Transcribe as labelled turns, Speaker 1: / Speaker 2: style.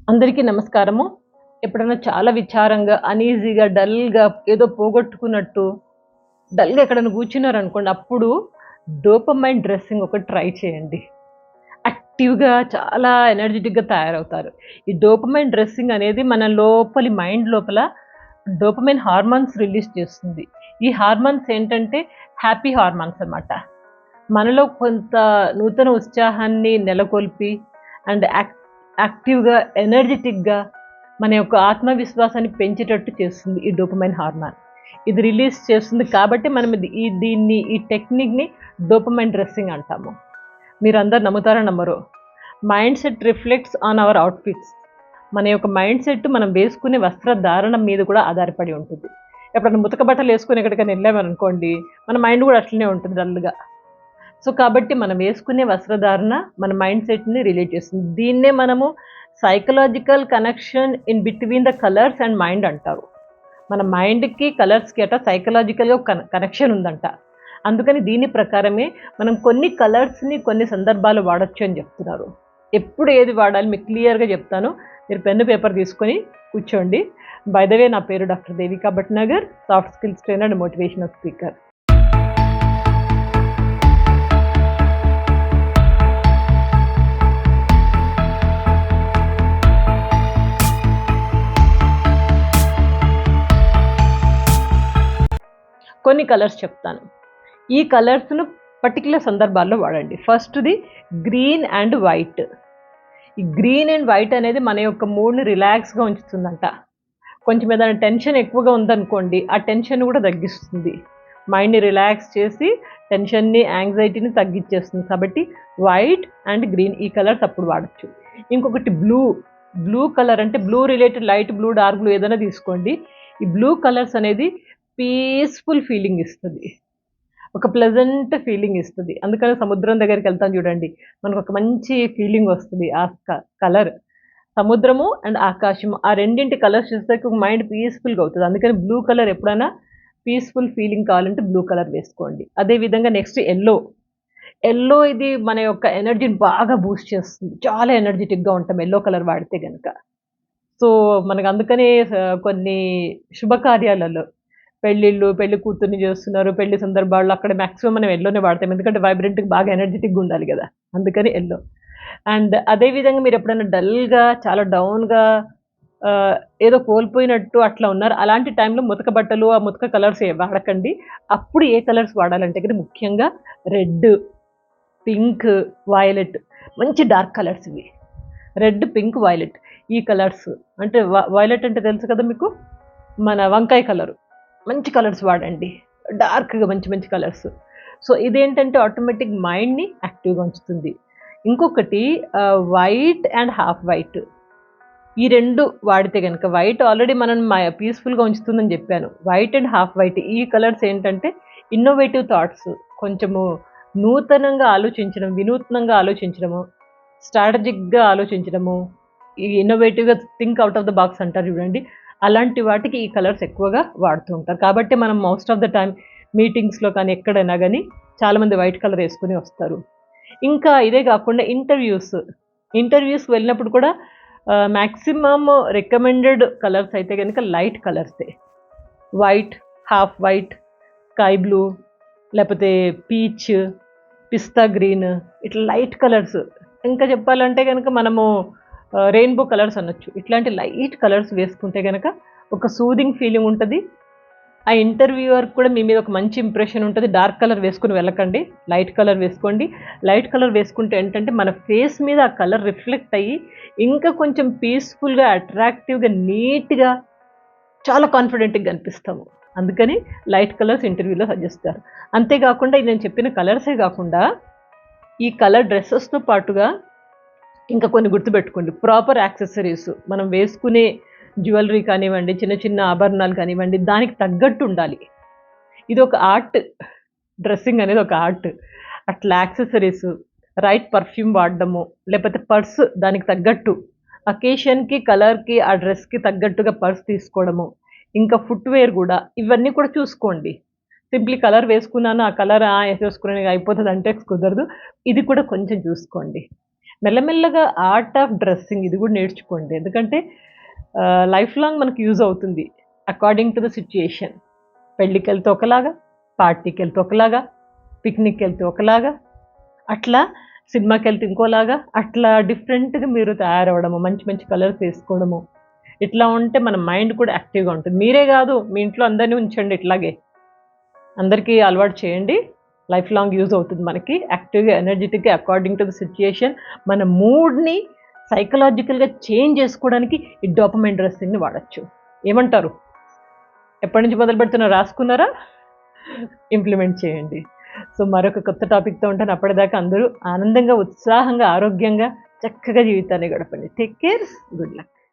Speaker 1: అందరికీ నమస్కారము. ఎప్పుడైనా చాలా విచారంగా, అనీజీగా, డల్‌గా ఏదో పోగొట్టుకున్నట్టు, డల్‌గా ఎక్కడైనా కూర్చున్నారనుకోండి, అప్పుడు డోపమైన్ డ్రెస్సింగ్ ఒకటి ట్రై చేయండి. యాక్టివ్‌గా చాలా ఎనర్జిటిక్‌గా తయారవుతారు. ఈ డోపమైన్ డ్రెస్సింగ్ అనేది మన లోపలి మైండ్ లోపల డోపమైన్ హార్మోన్స్ రిలీజ్ చేస్తుంది. ఈ హార్మోన్స్ ఏంటంటే హ్యాపీ హార్మోన్స్ అన్నమాట. మనలో కొంత నూతన ఉత్సాహాన్ని నెలకొల్పి అండ్ యాక్టివ్‌గా, ఎనర్జిటిక్‌గా మన యొక్క ఆత్మవిశ్వాసాన్ని పెంచేటట్టు చేస్తుంది ఈ డోపమైన్ హార్మోన్. ఇది రిలీజ్ చేస్తుంది కాబట్టి మనం ఈ టెక్నిక్‌ని డోపమైన్ డ్రెస్సింగ్ అంటాము. మీరందరూ నమ్ముతారో నమ్మరో, mind set reflects on our outfits. మన యొక్క మైండ్ సెట్ మనం వేసుకునే వస్త్రధారణ మీద కూడా ఆధారపడి ఉంటుంది. ఎప్పుడైనా ముతక బట్టలేసుకొని ఎక్కడికైనా ఎళ్ళామనుకోండి, మన మైండ్ కూడా అట్లనే ఉంటుంది డల్‌గా. సో, కాబట్టి మనం వేసుకునే వస్త్రధారణ మన మైండ్ సెట్‌ని రిలేట్ చేస్తుంది. దీన్నే మనము psychological connection in between the colours and mind అంటారు. మన మైండ్‌కి, కలర్స్‌కి సైకలాజికల్‌గా కనెక్షన్ ఉందంట. అందుకని దీని ప్రకారమే మనం కొన్ని కలర్స్‌ని కొన్ని సందర్భాల్లో వాడొచ్చు అని చెప్తున్నారు. ఎప్పుడు ఏది వాడాలి మీకు క్లియర్‌గా చెప్తాను. మీరు పెన్ను, పేపర్ తీసుకొని కూర్చోండి. బై ద వే నా పేరు doctor Devika Bhatnagar, soft skills trainer and motivational speaker. కొన్ని కలర్స్ చెప్తాను. ఈ కలర్స్‌ను పర్టిక్యులర్ సందర్భాల్లో వాడండి. ఫస్ట్‌ది గ్రీన్ అండ్ వైట్. ఈ గ్రీన్ అండ్ వైట్ అనేది మన యొక్క మూడ్‌ని రిలాక్స్‌గా ఉంచుతుందంట. కొంచెం ఏదైనా టెన్షన్ ఎక్కువగా ఉందనుకోండి, ఆ టెన్షన్ కూడా తగ్గిస్తుంది. మైండ్‌ని రిలాక్స్ చేసి టెన్షన్‌ని, యాంగ్జైటీని తగ్గిచ్చేస్తుంది. కాబట్టి వైట్ అండ్ గ్రీన్ ఈ కలర్స్ అప్పుడు వాడొచ్చు. ఇంకొకటి బ్లూ. బ్లూ కలర్ అంటే blue related light blue, dark blue ఏదైనా తీసుకోండి. ఈ బ్లూ కలర్స్ అనేది పీస్‌ఫుల్ ఫీలింగ్ ఇస్తది. ఒక ప్లెజెంట్ ఫీలింగ్ ఇస్తది. అందుకని సముద్రం దగ్గరికెళ్తాం చూడండి. మనకొక మంచి ఫీలింగ్ వస్తది. ఆ కలర్. సముద్రము అండ్ ఆకాశము ఆ రెండింటి కలర్స్ చూసేసరికి మైండ్ పీస్‌ఫుల్‌గా అవుతది. అందుకని బ్లూ కలర్ ఎప్పుడైనా పీస్‌ఫుల్ ఫీలింగ్ కావాలంటే బ్లూ కలర్ వేసుకోండి. అదే విధంగా నెక్స్ట్ యెల్లో. యెల్లో ఇది మన యొక్క ఎనర్జీని బాగా బూస్ట్ చేస్తుంది. చాలా ఎనర్జిటిక్‌గా ఉంటాం యెల్లో కలర్ వాడితే గనక. సో, మనకందుకనే కొన్ని శుభకార్యాలలో పెళ్ళిళ్ళు, పెళ్లి కూతుర్ని జేస్తున్నారు. పెళ్లి సందర్భాల్లో అక్కడ మాక్సిమం మనం యెల్లోనే వాడతాం. ఎందుకంటే వైబ్రెంట్‌గా బాగా ఎనర్జిటిక్‌గా ఉండాలి గదా! అందుకని యెల్లో. అండ్ అదే విధంగా మీరెప్పుడైనా డల్‌గా, చాలా డౌన్‌గా ఏదో కోల్పోయినట్టు అట్లా ఉన్నారు. అలాంటి టైంలో ముతక బట్టలు, ఆ ముతక కలర్స్ వాడకండి. అప్పుడు ఏ కలర్స్ వాడాలంటే గనుక ముఖ్యంగా రెడ్, పింక్, వయలెట్ మంచి డార్క్ కలర్స్ ఇవి. రెడ్, పింక్, వయలెట్ ఈ కలర్స్ అంటే వయలెట్ అంటే తెలుసు కదా మీకు? మన వంకాయ కలరు. మంచి కలర్స్ వాడండి. డార్క్‌గా మంచి మంచి కలర్స్. సో, ఇదేంటంటే ఆటోమేటిక్ మైండ్‌ని యాక్టివ్‌గా ఉంచుతుంది. ఇంకొకటి వైట్ అండ్ హాఫ్ వైట్. ఈ 2 వాడితే గనక వైట్ ఆల్రెడీ మనం పీస్‌ఫుల్‌గా ఉంచుతుందని జెప్పాను. వైట్ అండ్ హాఫ్ వైట్ ఈ కలర్స్ ఏంటంటే ఇన్నోవేటివ్ థాట్స్ కొంచెము నూతనంగా ఆలోచించడం, వినూత్నంగా ఆలోచించడము, స్ట్రాటజిక్‌గా ఆలోచించడము, ఈ ఇన్నోవేటివ్‌గా think out of the box అంటారు జూడండి. అలాంటి వాటికి ఈ కలర్స్ ఎక్కువగా వాడుతూ ఉంటారు. కాబట్టి మనం మోస్ట్ ఆఫ్ ద టైమ్ మీటింగ్స్‌లో కానీ, ఎక్కడైనా గాని చాలామంది వైట్ కలర్ యేసుకొని వస్తారు. ఇంకా ఇదే గాకుండా ఇంటర్వ్యూస్‌కి వెళ్ళినప్పుడు కూడా మాక్సిమమ్ రికమెండెడ్ కలర్స్ అయితే గనుక లైట్ కలర్సే. White, half white, sky blue లేపోతే పీచ్, పిస్తా గ్రీన్ ఇట్లా లైట్ కలర్స్. ఇంకా చెప్పాలంటే గనక మనము రెయిన్‌బో కలర్స్ అనొచ్చు. ఇట్లాంటి లైట్ కలర్స్ వేసుకుంటే గనక ఒక సూదింగ్ ఫీలింగ్ ఉంటది. ఆ ఇంటర్వ్యూయర్‌కి కూడా మీ మీద ఒక మంచి ఇంప్రెషన్ ఉంటది. డార్క్ కలర్ వేసుకొని వెళ్ళకండి. లైట్ కలర్ వేసుకోండి. లైట్ కలర్ వేసుకుంటే ఏంటంటే మన ఫేస్ మీద ఆ కలర్ రిఫ్లెక్ట్ అయ్యి ఇంకా కొంచెం పీస్‌ఫుల్‌గా, అట్రాక్టివ్‌గా, నీట్‌గా చాలా కాన్ఫిడెంట్‌గా కనిపిస్తాము. అందుకని లైట్ కలర్స్ ఇంటర్వ్యూలో సజెస్తారు. అంతే గాకుండా ఇది నేను చెప్పిన కలర్సే గాకుండా ఈ కలర్ డ్రెసెస్‌తో పాటుగా ఇంకా కొన్ని గుర్తుపెట్టుకోండి. ప్రాపర్ యాక్సెసరీస్ మనం వేసుకునే జ్యువెల్లరీ కానివ్వండి, చిన్న చిన్న ఆభరణాలు కానివ్వండి, దానికి తగ్గట్టు ఉండాలి. ఇదొక ఆర్ట్. డ్రెస్సింగ్ అనేది ఒక ఆర్ట్. అట్లా యాక్సెసరీస్, రైట్ పర్ఫ్యూమ్ వాడడము, లేపోతే పర్స్ దానికి తగ్గట్టు అకేషన్‌కి, కలర్‌కి, ఆ డ్రెస్‌కి తగ్గట్టుగా పర్స్ తీసుకోవడము. ఇంకా ఫుట్‌వేర్ గూడా ఇవన్నీ కూడా చూసుకోండి. సింప్లీ కలర్ వేసుకున్నాను, ఆ కలర్ ఏసేసుకున్నాను ఇగ అయిపోతదంటే కుదరదు. ఇది కూడా కొంచెం చూసుకోండి. మెల్లమెల్లగా ఆర్ట్ ఆఫ్ డ్రెస్సింగ్ ఇది కూడా నేర్చుకోండి. ఎందుకంటే లైఫ్ లాంగ్ మనకు యూజ్ అవుతుంది. According to the situation. పెళ్ళికెళ్తే ఒకలాగా, పార్టీకెళ్తే ఒకలాగా, పిక్నిక్‌కెళ్తే ఒకలాగా, అట్లా సినిమాకెళ్తే ఇంకోలాగా, అట్లా డిఫరెంట్‌గా మీరు తయారవ్వడము, మంచి మంచి కలర్స్ ఏసుకోవడము. ఇట్లా ఉంటే మన మైండ్ కూడా యాక్టివ్‌గా ఉంటుంది. మీరే గాదు, మీ ఇంట్లో అందరిని ఉంచండి ఇట్లాగే. అందరికీ అలవాటు చేయండి. లైఫ్ లాంగ్ యూజ్ అవుతుంది మనకి. యాక్టివ్‌గా, ఎనర్జిటిక్‌గా అకార్డింగ్ టు ద సిచ్యుయేషన్ మన మూడ్‌ని సైకలాజికల్‌గా చేంజ్ చేసుకోవడానికి ఈ డోపమైన్ డ్రెస్సింగ్‌ని వాడొచ్చు. ఏమంటారు? ఎప్పటి నుంచి మొదలు పెడుతున్నారో రాసుకున్నారా? ఇంప్లిమెంట్ చేయండి. సో మరొక కొత్త టాపిక్‌తో ఉంటాను. అప్పటిదాకా అందరూ ఆనందంగా, ఉత్సాహంగా, ఆరోగ్యంగా, చక్కగా జీవితాన్ని గడపండి. Take care. Good luck.